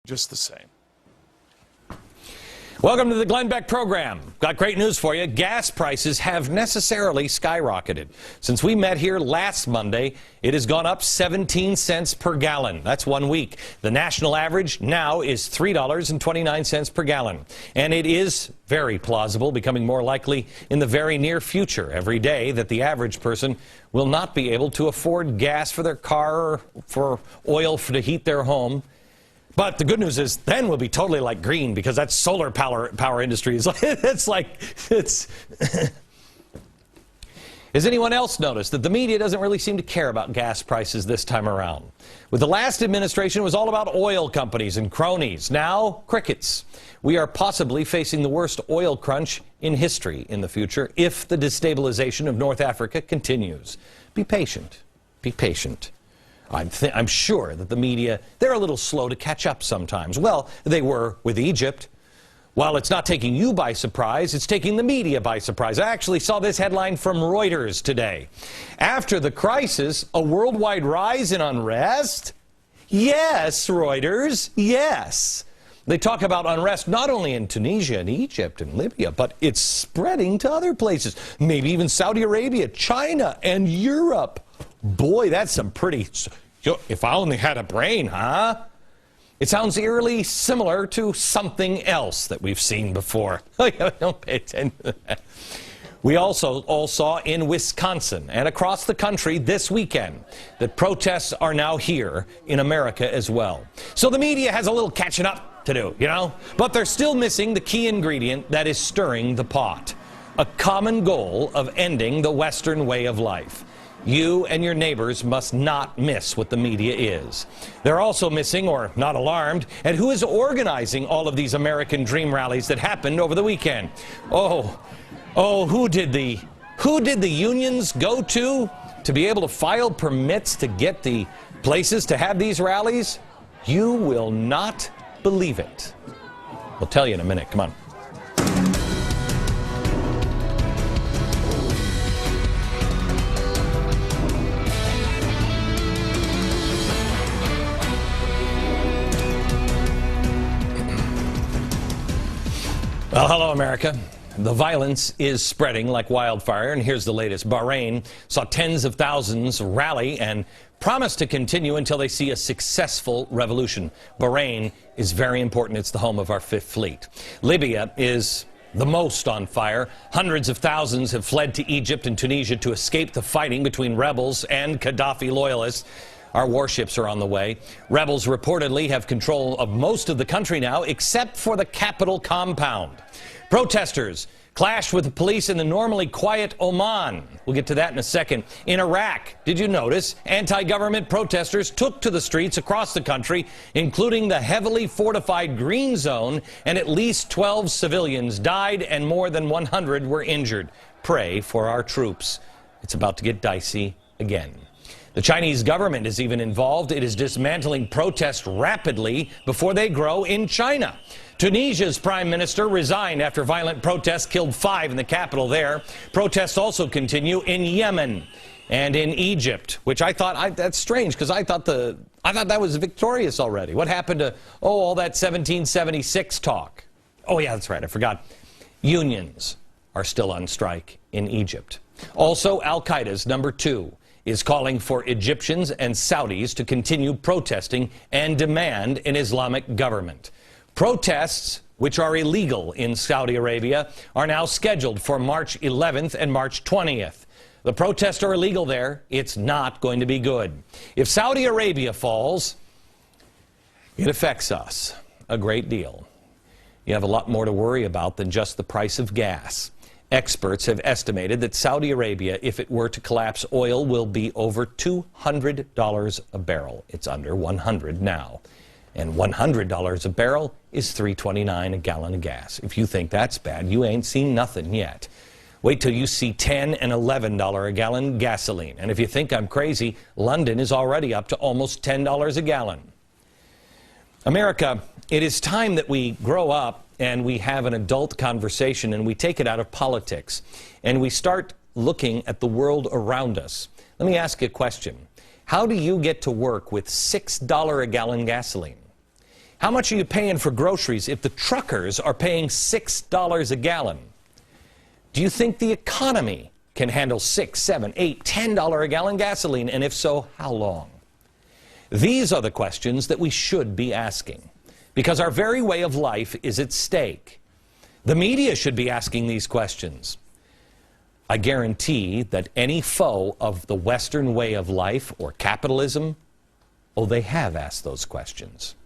just the same. Welcome to the Glenn Beck program. Got great news for you. Gas prices have necessarily skyrocketed. Since we met here last Monday, it has gone up 17 cents per gallon. That's 1 week. The national average now is $3.29 per gallon. And it is very plausible, becoming more likely in the very near future every day, that the average person will not be able to afford gas for their car or for oil to heat their home. But the good news is then we'll be totally like green, because that solar power industry is like, it's Has anyone else noticed that the media doesn't really seem to care about gas prices this time around? With the last administration, it was all about oil companies and cronies. Now, crickets. We are possibly facing the worst oil crunch in history in the future if the destabilization of North Africa continues. Be patient. Be patient. I'm sure that the media, they're a little slow to catch up sometimes. Well, they were with Egypt. While it's not taking you by surprise, it's taking the media by surprise. I actually saw this headline from Reuters today. After the crisis, a worldwide rise in unrest? Yes, Reuters, yes. They talk about unrest not only in Tunisia and Egypt and Libya, but it's spreading to other places. Maybe even Saudi Arabia, China, and Europe. Boy, that's some pretty... If I only had a brain, huh? It sounds eerily similar to something else that we've seen before. Don't pay attention to that. We also all saw in Wisconsin and across the country this weekend that protests are now here in America as well. So the media has a little catching up to do, you know? But they're still missing the key ingredient that is stirring the pot. A common goal of ending the Western way of life. You and your neighbors must not miss what the media is. They're also missing, or not alarmed, at who is organizing all of these American dream rallies that happened over the weekend. Who did the unions go to be able to file permits to get the places to have these rallies? You will not believe it. We'll tell you in a minute. Come on. Well, hello, America. The violence is spreading like wildfire, and here's the latest. Bahrain saw tens of thousands rally and promise to continue until they see a successful revolution. Bahrain is very important. It's the home of our Fifth Fleet. Libya is the most on fire. Hundreds of thousands have fled to Egypt and Tunisia to escape the fighting between rebels and Gaddafi loyalists. Our warships are on the way. Rebels reportedly have control of most of the country now, except for the capital compound. Protesters clashed with the police in the normally quiet Oman. We'll get to that in a second. In Iraq, did you notice? Anti-government protesters took to the streets across the country, including the heavily fortified Green Zone, and at least 12 civilians died and more than 100 were injured. Pray for our troops. It's about to get dicey again. The Chinese government is even involved. It is dismantling protests rapidly before they grow in China. Tunisia's prime minister resigned after violent protests killed 5 in the capital there. Protests also continue in Yemen and in Egypt, which that's strange, because I thought that was victorious already. What happened to all that 1776 talk? Oh yeah, that's right, I forgot. Unions are still on strike in Egypt. Also, Al-Qaeda's number 2 is calling for Egyptians and Saudis to continue protesting and demand an Islamic government. Protests, which are illegal in Saudi Arabia, are now scheduled for March 11th and March 20th. The protests are illegal there. It's not going to be good. If Saudi Arabia falls, it affects us a great deal. You have a lot more to worry about than just the price of gas. Experts have estimated that Saudi Arabia, if it were to collapse, oil will be over $200 a barrel. It's under $100 now. And $100 a barrel is $3.29 a gallon of gas. If you think that's bad, you ain't seen nothing yet. Wait till you see $10 and $11 a gallon gasoline. And if you think I'm crazy, London is already up to almost $10 a gallon. America, it is time that we grow up and we have an adult conversation and we take it out of politics and we start looking at the world around us. Let me ask you a question. How do you get to work with $6 a gallon gasoline? How much are you paying for groceries if the truckers are paying $6 a gallon? Do you think the economy can handle $6, $7, $8, $10 a gallon gasoline? And if so, how long? These are the questions that we should be asking, because our very way of life is at stake. The media should be asking these questions. I guarantee that any foe of the Western way of life or capitalism, oh, they have asked those questions.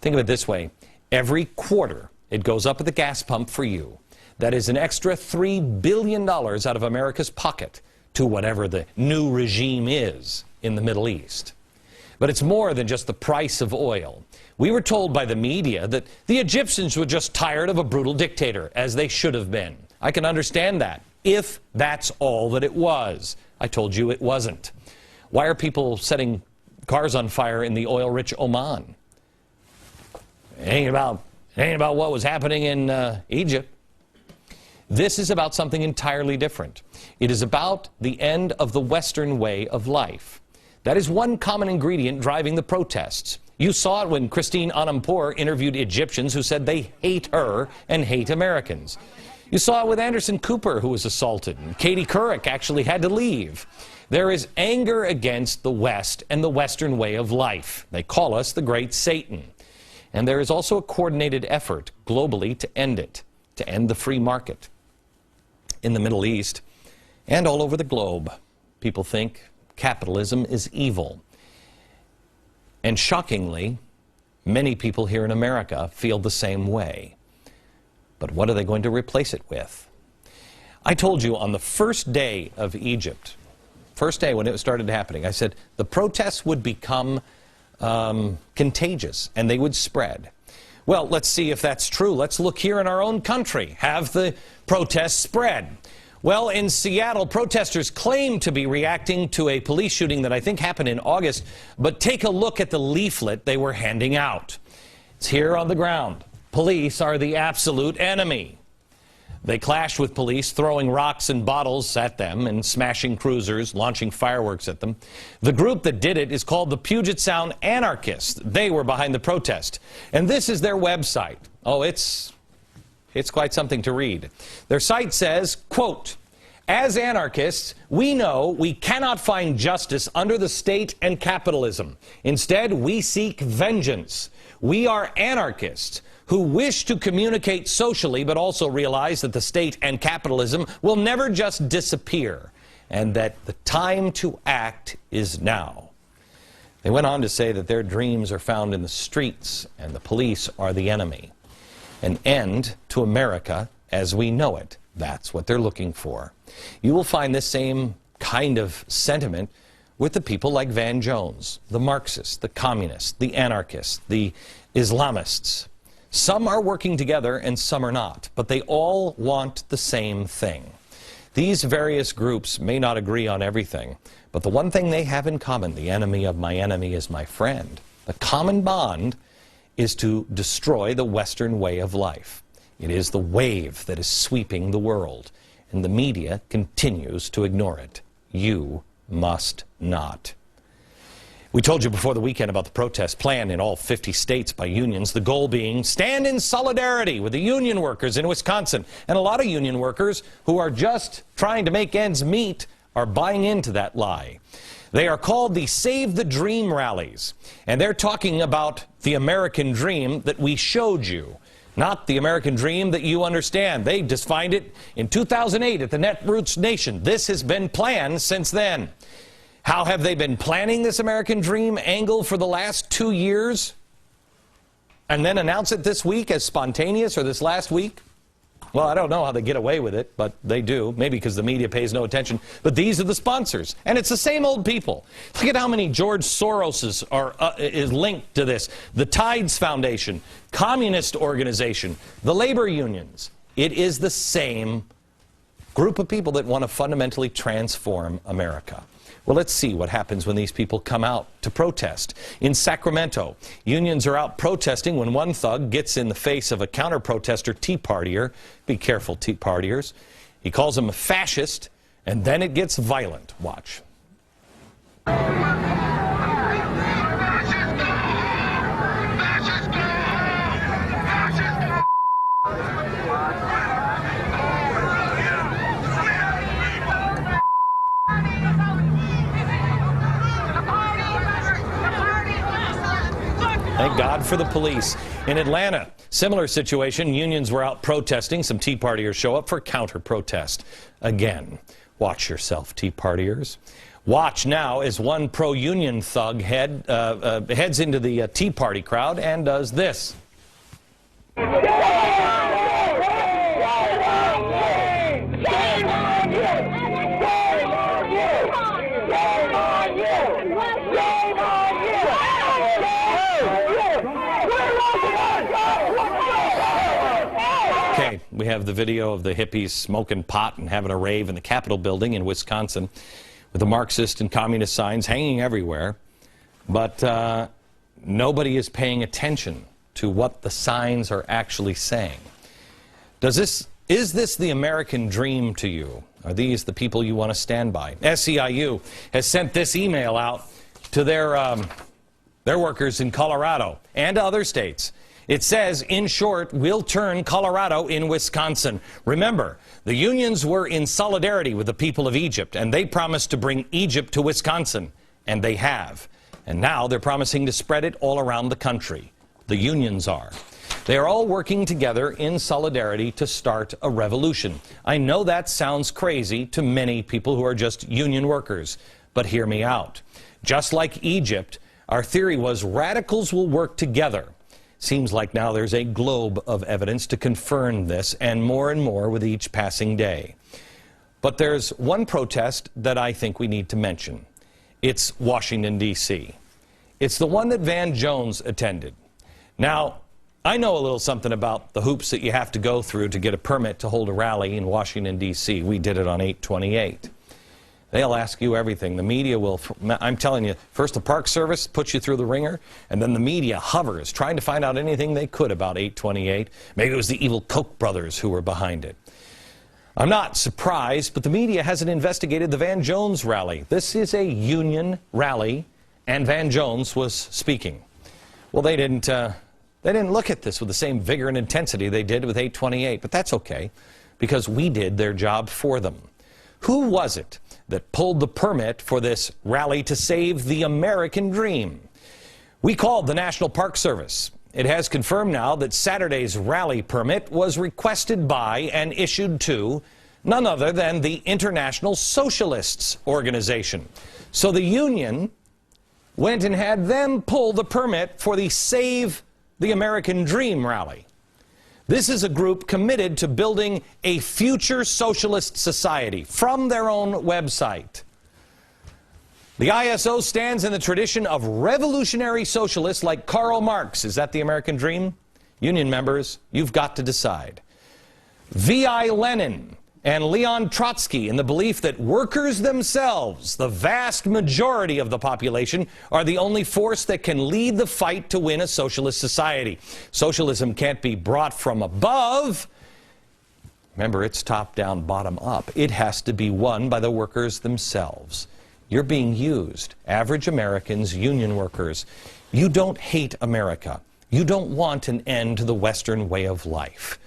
Think of it this way. Every quarter it goes up at the gas pump for you, that is an extra $3 billion out of America's pocket to whatever the new regime is in the Middle East. But it's more than just the price of oil. We were told by the media that the Egyptians were just tired of a brutal dictator, as they should have been. I can understand that, if that's all that it was. I told you it wasn't. Why are people setting cars on fire in the oil-rich Oman? It ain't about what was happening in Egypt. This is about something entirely different. It is about the end of the Western way of life. That is one common ingredient driving the protests. You saw it when Christine Anandpour interviewed Egyptians who said they hate her and hate Americans. You saw it with Anderson Cooper, who was assaulted, and Katie Couric actually had to leave. There is anger against the West and the Western way of life. They call us the Great Satan. And there is also a coordinated effort globally to end it, to end the free market. In the Middle East and all over the globe, people think capitalism is evil. And shockingly, many people here in America feel the same way. But what are they going to replace it with? I told you on the first day of Egypt, first day when it started happening, I said the protests would become contagious and they would spread. Well, let's see if that's true. Let's look here in our own country. Have the protests spread? Well, in Seattle, protesters claim to be reacting to a police shooting that I think happened in August, but take a look at the leaflet they were handing out. It's here on the ground. Police are the absolute enemy. They clashed with police, throwing rocks and bottles at them and smashing cruisers, launching fireworks at them. The group that did it is called the Puget Sound Anarchists. They were behind the protest. And this is their website. Oh, it's quite something to read. Their site says, quote, "As anarchists, we know we cannot find justice under the state and capitalism. Instead, we seek vengeance. We are anarchists who wish to communicate socially, but also realize that the state and capitalism will never just disappear, and that the time to act is now." They went on to say that their dreams are found in the streets, and the police are the enemy. An end to America as we know it. That's what they're looking for. You will find this same kind of sentiment with the people like Van Jones, the Marxists, the communists, the anarchists, the Islamists. Some are working together and some are not, but they all want the same thing. These various groups may not agree on everything, but the one thing they have in common, the enemy of my enemy is my friend, the common bond is to destroy the Western way of life. It is the wave that is sweeping the world, and the media continues to ignore it. You must not. We told you before the weekend about the protest planned in all 50 states by unions, the goal being stand in solidarity with the union workers in Wisconsin. And a lot of union workers who are just trying to make ends meet are buying into that lie. They are called the Save the Dream rallies, and they're talking about the American dream that we showed you, not the American dream that you understand. They defined it in 2008 at the Netroots Nation. This has been planned since then. How have they been planning this American dream angle for the last 2 years? And then announce it this week as spontaneous, or this last week? Well, I don't know how they get away with it, but they do. Maybe because the media pays no attention. But these are the sponsors. And it's the same old people. Look at how many George Soroses is linked to this. The Tides Foundation, Communist Organization, the labor unions. It is the same group of people that want to fundamentally transform America. Well, let's see what happens when these people come out to protest. In Sacramento, unions are out protesting when one thug gets in the face of a counter-protester Tea Partier. Be careful, Tea Partiers. He calls him a fascist, and then it gets violent. Watch. Fascist go! Fascist go! bad for the police. In Atlanta, similar situation. Unions were out protesting. Some Tea Partiers show up for counter-protest. Again, watch yourself, Tea Partiers. Watch now as one pro-union thug heads into the Tea Party crowd and does this. Okay, we have the video of the hippies smoking pot and having a rave in the Capitol building in Wisconsin with the Marxist and communist signs hanging everywhere. But nobody is paying attention to what the signs are actually saying. Is this the American dream to you? Are these the people you want to stand by? SEIU has sent this email out to their workers in Colorado and other states. It says, in short, we'll turn Colorado in Wisconsin. Remember, the unions were in solidarity with the people of Egypt, and they promised to bring Egypt to Wisconsin, and they have. And now they're promising to spread it all around the country. The unions are. They are all working together in solidarity to start a revolution. I know that sounds crazy to many people who are just union workers, but hear me out. Just like Egypt, our theory was radicals will work together. Seems like now there's a globe of evidence to confirm this, and more with each passing day. But there's one protest that I think we need to mention. It's Washington, D.C. It's the one that Van Jones attended. Now, I know a little something about the hoops that you have to go through to get a permit to hold a rally in Washington, D.C. We did it on 8/28. They'll ask you everything. The media will, I'm telling you, first the Park Service puts you through the ringer, and then the media hovers, trying to find out anything they could about 8/28. Maybe it was the evil Koch brothers who were behind it. I'm not surprised, but the media hasn't investigated the Van Jones rally. This is a union rally, and Van Jones was speaking. Well, they didn't look at this with the same vigor and intensity they did with 8/28, but that's okay, because we did their job for them. Who was it that pulled the permit for this rally to save the American dream? We called the National Park Service. It has confirmed now that Saturday's rally permit was requested by and issued to none other than the International Socialists Organization. So the union went and had them pull the permit for the Save the American Dream rally. This is a group committed to building a future socialist society from their own website. The ISO stands in the tradition of revolutionary socialists like Karl Marx. Is that the American dream? Union members, you've got to decide. V.I. Lenin and Leon Trotsky in the belief that workers themselves, the vast majority of the population, are the only force that can lead the fight to win a socialist society. Socialism can't be brought from above. Remember, it's top down, bottom up. It has to be won by the workers themselves. You're being used. Average Americans, union workers. You don't hate America. You don't want an end to the Western way of life.